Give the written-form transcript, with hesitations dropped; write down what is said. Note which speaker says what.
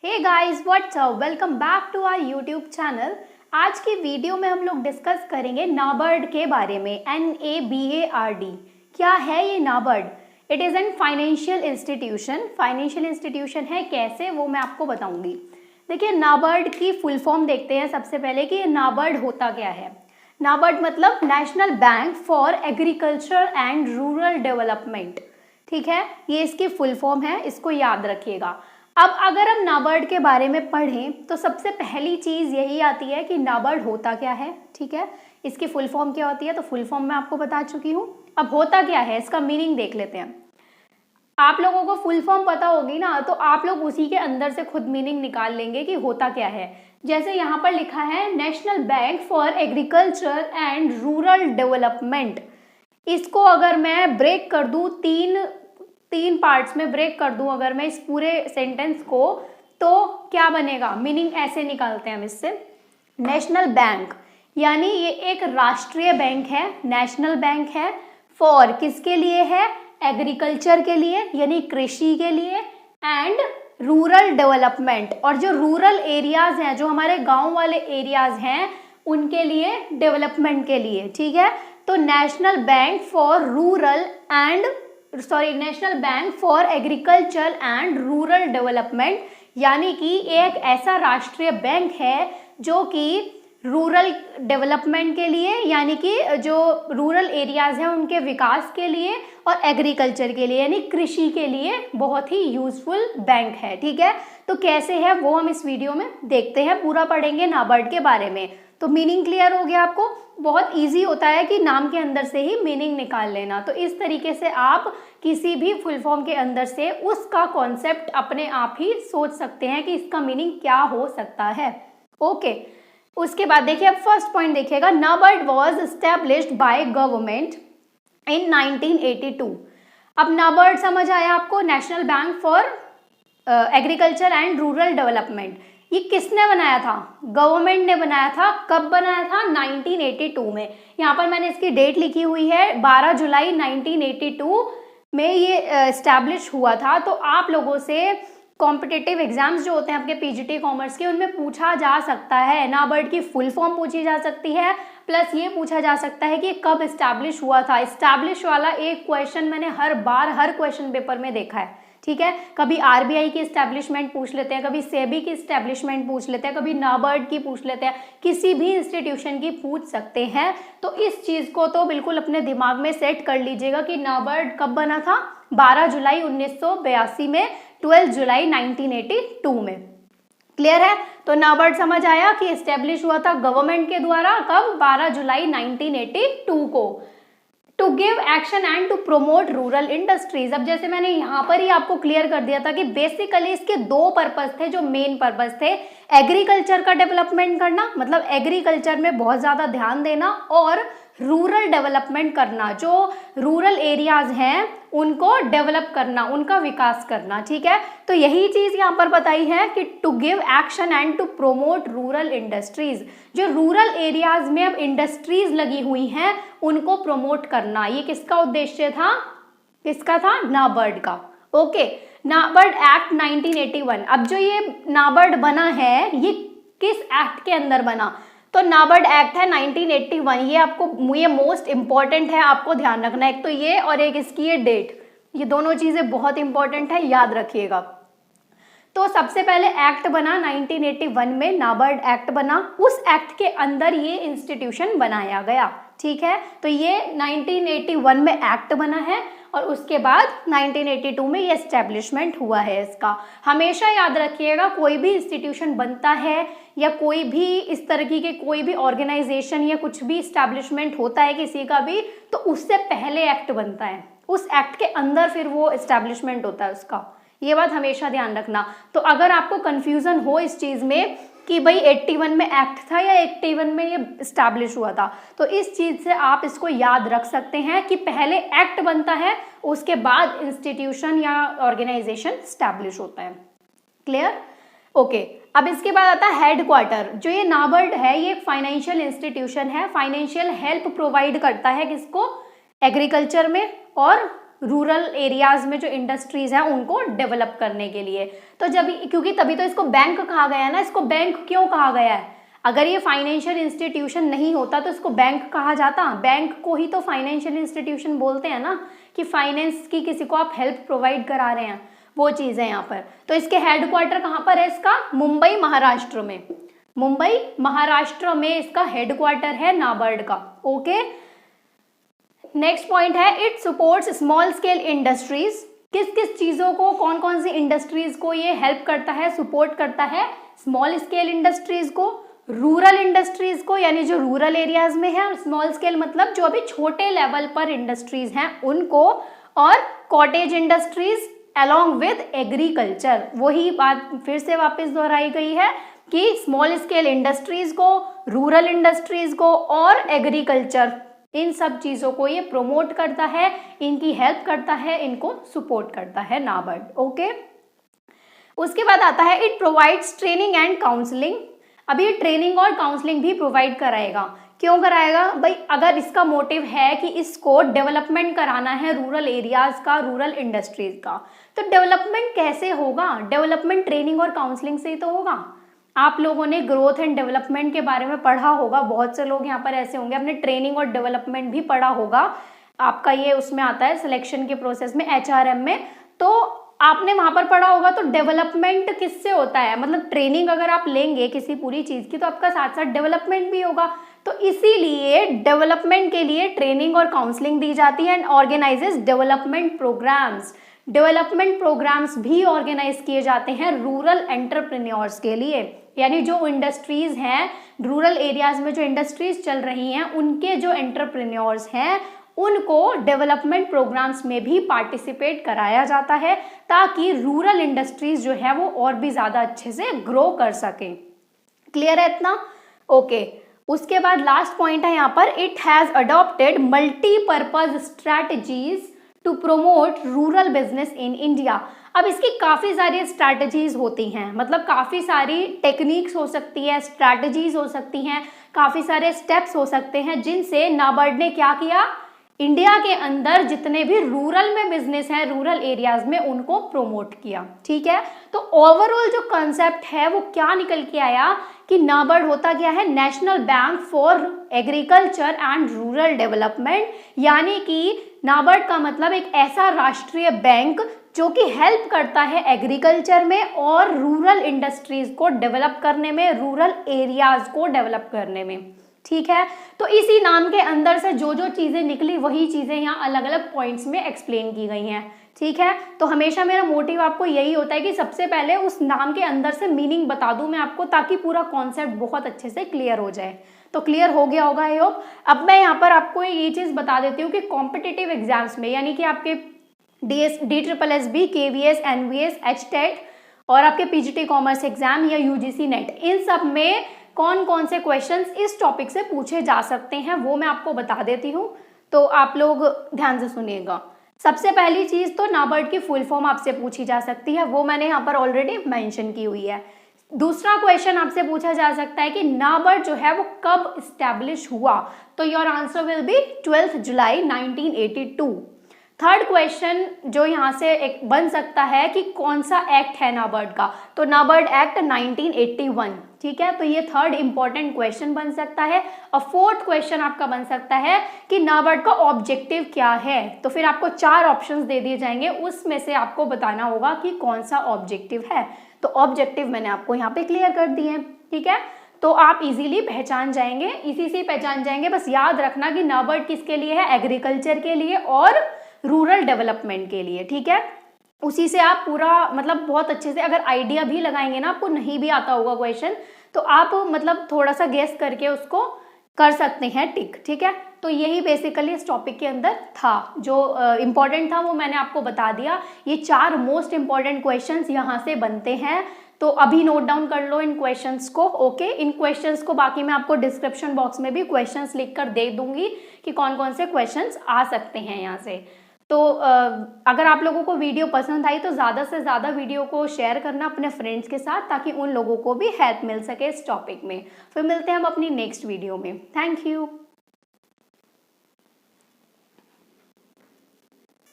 Speaker 1: Hey guys what's up, welcome back to our YouTube channel. आज की video में हम लोग डिस्कस करेंगे नाबार्ड के बारे में। NABARD क्या है ये NABARD? It is an financial institution. Financial institution है कैसे, वो मैं आपको बताऊंगी। देखिए, नाबार्ड की फुल फॉर्म देखते हैं सबसे पहले कि नाबार्ड होता क्या है। नाबार्ड मतलब national bank for agriculture and rural development. ठीक है, ये इसकी फुल फॉर्म है, इसको याद रखिएगा। अब अगर हम नाबार्ड के बारे में पढ़ें तो सबसे पहली चीज़ यही आती है कि नाबार्ड होता क्या है। ठीक है, इसकी फुल फॉर्म क्या होती है, तो फुल फॉर्म मैं आपको बता चुकी हूँ। अब होता क्या है, इसका मीनिंग देख लेते हैं। आप लोगों को फुल फॉर्म पता होगी ना, तो आप लोग उसी के अंदर से खुद मीनिंग निकाल लेंगे कि होता क्या है। जैसे यहाँ पर लिखा है national bank for agriculture and rural development. इसको अगर मैं ब्रेक कर दूँ तीन पार्ट्स में ब्रेक कर दूं अगर मैं इस पूरे सेंटेंस को, तो क्या बनेगा? मीनिंग ऐसे निकालते हैं हम इससे। नेशनल बैंक यानी ये एक राष्ट्रीय बैंक है, नेशनल बैंक है। फॉर किसके लिए है? एग्रीकल्चर के लिए यानी कृषि के लिए, एंड रूरल डेवलपमेंट, और जो रूरल एरियाज हैं, जो हमारे गांव वाले एरियाज हैं, उनके लिए, डेवलपमेंट के लिए। ठीक है, तो national bank for national bank for agriculture and rural development, यानी कि एक ऐसा राष्ट्रीय बैंक है जो कि रूरल डेवलपमेंट के लिए, यानी कि जो रूरल एरियाज हैं उनके विकास के लिए, और एग्रीकल्चर के लिए यानी कृषि के लिए बहुत ही यूजफुल बैंक है। ठीक है, तो कैसे है वो हम इस वीडियो में देखते हैं, पूरा पढ़ेंगे नाबार्ड के बारे में। तो मीनिंग क्लियर हो गया आपको? बहुत इजी होता है कि नाम के अंदर से ही मीनिंग निकाल लेना। तो इस तरीके से आप किसी भी फुल फॉर्म के अंदर से उसका कॉन्सेप्ट अपने आप ही सोच सकते हैं कि इसका मीनिंग क्या हो सकता है। ओके, उसके बाद देखिए, अब फर्स्ट पॉइंट देखिएगा। NABARD was established by government in 1982। अब नाबार्ड समझ आया आपको, national bank for agriculture and rural development. ये किसने बनाया था? गवर्नमेंट ने बनाया था। कब बनाया था? 1982 में। यहाँ पर मैंने इसकी डेट लिखी हुई है, 12 जुलाई 1982 में ये एस्टैब्लिश हुआ था। तो आप लोगों से कॉम्पिटिटिव एग्जाम्स जो होते हैं आपके पीजीटी कॉमर्स के, उनमें पूछा जा सकता है, नाबार्ड की फुल फॉर्म पूछी जा सकती है, प्लस ये पूछा जा सकता है कि कब एस्टैब्लिश हुआ था। एस्टैब्लिश वाला एक क्वेश्चन मैंने हर क्वेश्चन पेपर में देखा है। ठीक है, कभी आरबीआई की एस्टैब्लिशमेंट पूछ लेते हैं, कभी सेबी की एस्टैब्लिशमेंट पूछ लेते हैं, कभी नाबार्ड की पूछ लेते हैं, किसी भी इंस्टीट्यूशन की पूछ सकते हैं। तो इस चीज को तो बिल्कुल अपने दिमाग में सेट कर लीजिएगा कि नाबार्ड कब बना था? 12 जुलाई 1982 में, 12 जुलाई 1982 में। क्लियर है? तो नाबार्ड समझ आया कि एस्टेब्लिश हुआ था गवर्नमेंट के द्वारा। कब? 12 जुलाई 1982 को। To give action and to promote rural industries. अब जैसे मैंने यहाँ पर ही आपको क्लियर कर दिया था कि बेसिकली इसके दो पर्पस थे, जो मेन पर्पस थे। एग्रीकल्चर का डेवलपमेंट करना, मतलब एग्रीकल्चर में बहुत ज्यादा ध्यान देना, और रूरल डेवलपमेंट करना, जो रूरल एरियाज हैं उनको डेवलप करना, उनका विकास करना। ठीक है, तो यही चीज यहाँ पर बताई है कि to give action and to promote rural industries. जो रूरल एरियाज में अब इंडस्ट्रीज लगी हुई हैं उनको प्रमोट करना, ये किसका उद्देश्य था? किसका था? नाबार्ड का। Okay, NABARD act 1981। अब जो ये नाबार्ड बना है, ये किस एक्ट के अंदर बना? तो नाबार्ड एक्ट है 1981। ये आपको, ये मोस्ट इंपॉर्टेंट है, आपको ध्यान रखना। एक तो ये और एक इसकी ये डेट, ये दोनों चीजें बहुत इंपॉर्टेंट है, याद रखिएगा। तो सबसे पहले एक्ट बना 1981 में, नाबार्ड एक्ट बना। उस एक्ट के अंदर ये इंस्टीट्यूशन बनाया गया। ठीक है, तो ये 1981 में एक्ट बना है, और उसके बाद 1982 में ये एस्टेब्लिशमेंट हुआ है इसका। हमेशा याद रखिएगा, कोई भी इंस्टीट्यूशन बनता है या कोई भी इस तरीके के कोई भी ऑर्गेनाइजेशन या कुछ भी एस्टेब्लिशमेंट होता है किसी का भी, तो उससे पहले एक्ट बनता है, उस एक्ट के अंदर फिर वो एस्टेब्लिशमेंट होता है उसका। ये बात हमेशा ध्यान रखना। तो अगर आपको कंफ्यूजन हो इस चीज में कि भाई 81 में एक्ट था या 81 में ये एस्टैब्लिश हुआ था, तो इस चीज से आप इसको याद रख सकते हैं कि पहले एक्ट बनता है, उसके बाद इंस्टीट्यूशन या ऑर्गेनाइजेशन एस्टैब्लिश होता है। क्लियर? ओके, अब इसके बाद आता है हेडक्वार्टर। जो ये नाबार्ड है, ये एक फाइनेंशियल इंस्टीट्यूशन है, फाइनेंशियल हेल्प प्रोवाइड करता है किसको? एग्रीकल्चर में और रूरल एरियाज में जो इंडस्ट्रीज हैं उनको डेवलप करने के लिए। तो जब, क्योंकि तभी तो इसको बैंक कहा गया है ना। इसको बैंक क्यों कहा गया है? अगर ये फाइनेंशियल इंस्टीट्यूशन नहीं होता तो इसको बैंक कहा जाता? बैंक को ही तो फाइनेंशियल इंस्टीट्यूशन बोलते हैं ना, कि फाइनेंस की किसी को आप हेल्प प्रोवाइड करा रहे हैं, वो चीज़ है यहाँ पर। तो इसके हेडक्वार्टर कहाँ पर है इसका? मुंबई महाराष्ट्र में। मुंबई महाराष्ट्र में इसका हेडक्वार्टर है नाबार्ड का। ओके, नेक्स्ट पॉइंट है it supports small scale industries. किस किस चीजों को, कौन कौन सी इंडस्ट्रीज को ये हेल्प करता है, सपोर्ट करता है? स्मॉल स्केल इंडस्ट्रीज को, रूरल इंडस्ट्रीज को यानी जो रूरल एरियाज में है, और स्मॉल स्केल मतलब जो अभी छोटे लेवल पर इंडस्ट्रीज हैं उनको, और cottage industries along with agriculture. वही बात फिर से वापस दोहराई गई है कि स्मॉल स्केल इंडस्ट्रीज को, रूरल इंडस्ट्रीज को और एग्रीकल्चर, इन सब चीजों को ये प्रमोट करता है, इनकी हेल्प करता है, इनको सपोर्ट करता है नाबार्ड। ओके, उसके बाद आता है it provides training and counselling. अभी ये ट्रेनिंग और काउंसलिंग भी प्रोवाइड कराएगा। क्यों कराएगा भाई? अगर इसका मोटिव है कि इसको डेवलपमेंट कराना है रूरल एरियाज का, रूरल इंडस्ट्रीज का, तो डेवलपमेंट कैसे होगा? डेवलपमेंट ट्रेनिंग और काउंसलिंग से ही तो होगा। आप लोगों ने ग्रोथ एंड डेवलपमेंट के बारे में पढ़ा होगा, बहुत से लोग यहाँ पर ऐसे होंगे आपने ट्रेनिंग और डेवलपमेंट भी पढ़ा होगा। आपका ये उसमें आता है सिलेक्शन के प्रोसेस में, HRM में, तो आपने वहां पर पढ़ा होगा। तो डेवलपमेंट किससे होता है? मतलब ट्रेनिंग अगर आप लेंगे किसी पूरी चीज की तो आपका साथ साथ डेवलपमेंट भी होगा। तो इसीलिए डेवलपमेंट के लिए ट्रेनिंग और काउंसलिंग दी जाती है and organises development programmes. Development programmes भी ऑर्गेनाइज किए जाते हैं रूरल एंटरप्रेन्योर्स के लिए, यानी जो इंडस्ट्रीज हैं रूरल एरियाज में, जो इंडस्ट्रीज चल रही हैं उनके जो एंटरप्रेन्योर्स हैं उनको डेवलपमेंट प्रोग्राम्स में भी पार्टिसिपेट कराया जाता है, ताकि रूरल इंडस्ट्रीज जो है वो और भी ज्यादा अच्छे से ग्रो कर सकें। क्लियर है इतना? ओके, उसके बाद लास्ट पॉइंट है यहाँ पर it has adopted multipurpose strategies to promote rural business in India. अब इसकी काफ़ी सारी स्ट्रैटेजीज होती हैं, मतलब काफ़ी सारी टेक्निक्स हो सकती है, स्ट्रैटेजीज हो सकती हैं, काफ़ी सारे स्टेप्स हो सकते हैं जिनसे नाबार्ड ने क्या किया, इंडिया के अंदर जितने भी रूरल में बिजनेस है, रूरल एरियाज में, उनको प्रोमोट किया। ठीक है, तो ओवरऑल जो कॉन्सेप्ट है वो क्या निकल के आया कि नाबार्ड होता क्या है? National bank for agriculture and rural development, यानी कि नाबार्ड का मतलब एक ऐसा राष्ट्रीय बैंक जो कि हेल्प करता है एग्रीकल्चर में और रूरल इंडस्ट्रीज को डेवलप करने में, रूरल एरियाज को डेवलप करने में। ठीक है, तो इसी नाम के अंदर से जो जो चीजें निकली वही चीजें यहाँ अलग अलग पॉइंट्स में एक्सप्लेन की गई हैं। ठीक है, तो हमेशा मेरा मोटिव आपको यही होता है कि सबसे पहले उस नाम के अंदर से मीनिंग बता दूं मैं आपको, ताकि पूरा कॉन्सेप्ट बहुत अच्छे से क्लियर हो जाए। तो क्लियर हो गया होगा आई होप। अब मैं यहाँ पर आपको ये चीज बता देती हूँ कि कॉम्पिटिटिव एग्जाम्स में, यानी कि आपके DSSB, KVS, NVS, HTET और आपके PGT कॉमर्स एग्जाम या UGC नेट, इन सब में कौन कौन से क्वेश्चंस इस टॉपिक से पूछे जा सकते हैं वो मैं आपको बता देती हूँ। तो आप लोग ध्यान से सुनिएगा। सबसे पहली चीज तो नाबार्ड की फुल फॉर्म आपसे पूछी जा सकती है, वो मैंने यहाँ पर ऑलरेडी मेंशन की हुई है। दूसरा क्वेश्चन आपसे पूछा जा सकता है कि नाबार्ड जो है वो कब इस्टेब्लिश हुआ, तो योर आंसर विल बी 12 जुलाई 1982। थर्ड क्वेश्चन जो यहाँ से एक बन सकता है कि कौन सा एक्ट है नाबार्ड का, तो नाबार्ड एक्ट 1981। ठीक है, तो ये थर्ड इंपॉर्टेंट क्वेश्चन बन सकता है। और फोर्थ क्वेश्चन आपका बन सकता है कि नाबार्ड का ऑब्जेक्टिव क्या है, तो फिर आपको 4 ऑप्शंस दे दिए जाएंगे, उसमें से आपको बताना होगा कि कौन सा ऑब्जेक्टिव है। तो ऑब्जेक्टिव मैंने आपको यहाँ पे क्लियर कर दिए हैं। ठीक है, तो आप इजीली पहचान जाएंगे, इसी से पहचान जाएंगे। बस याद रखना कि नाबार्ड किसके लिए है? एग्रीकल्चर के लिए और रूरल डेवलपमेंट के लिए। ठीक है, उसी से आप पूरा मतलब बहुत अच्छे से अगर आइडिया भी लगाएंगे ना, आपको नहीं भी आता होगा क्वेश्चन, तो आप मतलब थोड़ा सा गेस करके उसको कर सकते हैं टिक। ठीक है, तो यही बेसिकली इस टॉपिक के अंदर था, जो इम्पोर्टेंट था वो मैंने आपको बता दिया। ये 4 मोस्ट इंपॉर्टेंट क्वेश्चंस यहाँ से बनते हैं, तो अभी नोट डाउन कर लो इन क्वेश्चंस को। ओके, इन क्वेश्चंस को बाकी मैं आपको डिस्क्रिप्शन बॉक्स में भी क्वेश्चंस लिख कर दे दूंगी कि कौन कौन से क्वेश्चंस आ सकते हैं यहाँ से। तो अगर आप लोगों को वीडियो पसंद आई तो ज़्यादा से ज़्यादा वीडियो को शेयर करना अपने फ्रेंड्स के साथ, ताकि उन लोगों को भी हेल्प मिल सके इस टॉपिक में। फिर मिलते हैं हम अपनी नेक्स्ट वीडियो में। Thank you.